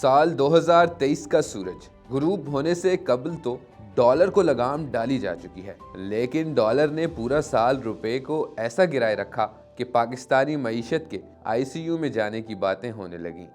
साल 2023 का सूरज गुरूब होने से कबल तो डॉलर को लगाम डाली जा चुकी है, लेकिन डॉलर ने पूरा साल रुपए को ऐसा गिराए रखा कि पाकिस्तानी मईशत के आईसीयू में जाने की बातें होने लगीं।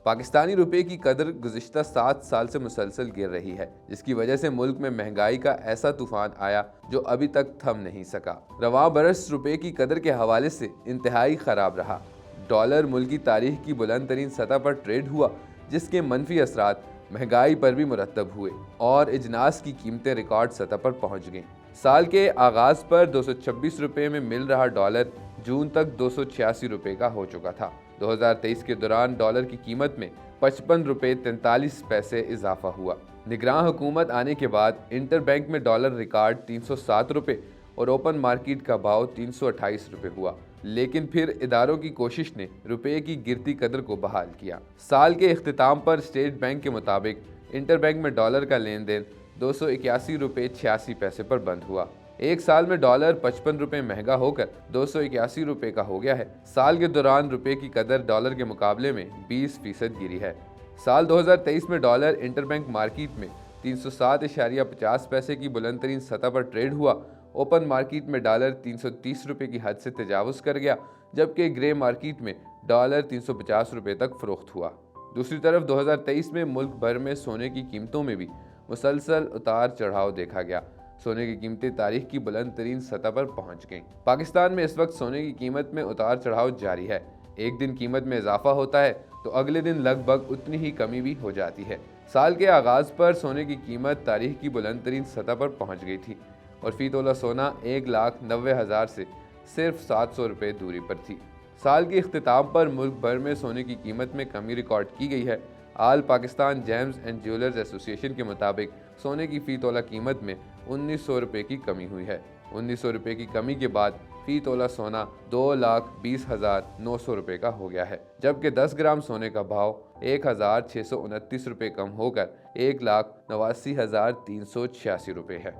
पाकिस्तानी रुपए की कदर गुज़िश्ता 7 साल से मुसलसल गिर रही है, जिसकी वजह से मुल्क में महंगाई का ऐसा तूफान आया जो अभी तक थम नहीं सका। रवां बरस रुपए की कदर के हवाले से इंतहाई ख़राब रहा। डॉलर मुल्क की तारीख की बुलंद तरीन सतह पर ट्रेड हुआ, जिसके मनफी असरात महंगाई पर भी मुरतब हुए और इजनास की कीमतें रिकॉर्ड सतह पर पहुँच गईं। साल के आगाज़ पर 226 रुपये में मिल रहा डॉलर जून तक 286 रुपये का हो चुका था। 2023 के दौरान डॉलर की कीमत में 55 रुपये 43 पैसे इजाफा हुआ। निगरान हुकूमत आने के बाद इंटर बैंक में डॉलर रिकॉर्ड 307 रुपये और ओपन मार्केट का भाव 328 रुपये हुआ, लेकिन फिर इदारों की कोशिश ने रुपये की गिरती कदर को बहाल किया। साल के इख्तिताम पर स्टेट बैंक के मुताबिक इंटर बैंक में डॉलर का लेन देन 281 रुपये 86 पैसे पर बंद हुआ। एक साल में डॉलर 55 रुपये महंगा होकर 281 रुपये का हो गया है। साल के दौरान रुपये की कदर डॉलर के मुकाबले में 20% गिरी है। साल 2023 में डॉलर इंटरबैंक मार्केट में 307.50 पैसे की बुलंद तरीन सतह पर ट्रेड हुआ। ओपन मार्केट में डॉलर 330 रुपये की हद से तजावुज़ कर गया, जबकि ग्रे मार्केट में डॉलर 350 रुपये तक फ़रोख्त हुआ। दूसरी तरफ 2023 में मुल्क भर में सोने की कीमतों में भी मुसलसल उतार चढ़ाव देखा गया। सोने की कीमतें तारीख की बुलंद तरीन सतह पर पहुंच गईं। पाकिस्तान में इस वक्त सोने की कीमत में उतार चढ़ाव जारी है। एक दिन कीमत में इजाफा होता है तो अगले दिन लगभग उतनी ही कमी भी हो जाती है। साल के आगाज़ पर सोने की कीमत तारीख की बुलंद तरीन सतह पर पहुँच गई थी और फी तोला सोना 1,90,000 से सिर्फ 700 रुपये दूरी पर थी। साल के इख्तिताम पर मुल्क भर में सोने की कीमत में कमी रिकॉर्ड की गई है। All Pakistan gems and jewellers association के मुताबिक सोने की फ़ी तोला कीमत में 1900 रुपये की कमी हुई है। 1900 रुपये की कमी के बाद फ़ी तोला सोना 2,20,900 रुपये का हो गया है, जबकि 10 ग्राम सोने का भाव 1,629 रुपये कम होकर 1,89,386 रुपये है।